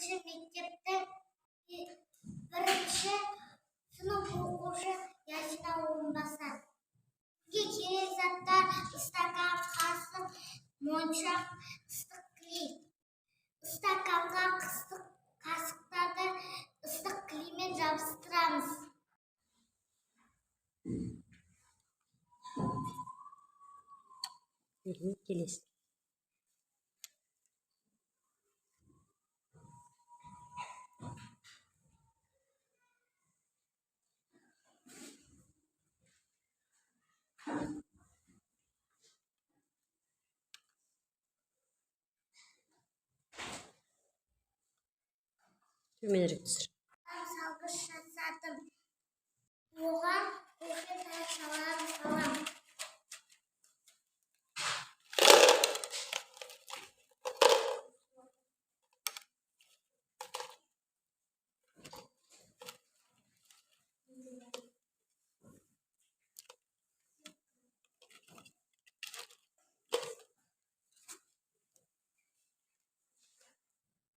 бірінші мектепте бірінші сынып оқушы Ясина Орынбасар. Бізге керек заттар: стакан, қасық, моншақ, ыстық клей. Стаканға қасықтарды ыстық клеймен жабыстырамыз. Келесі. Төменірек түсір. Салғыш жасадым. Оған кофе салам.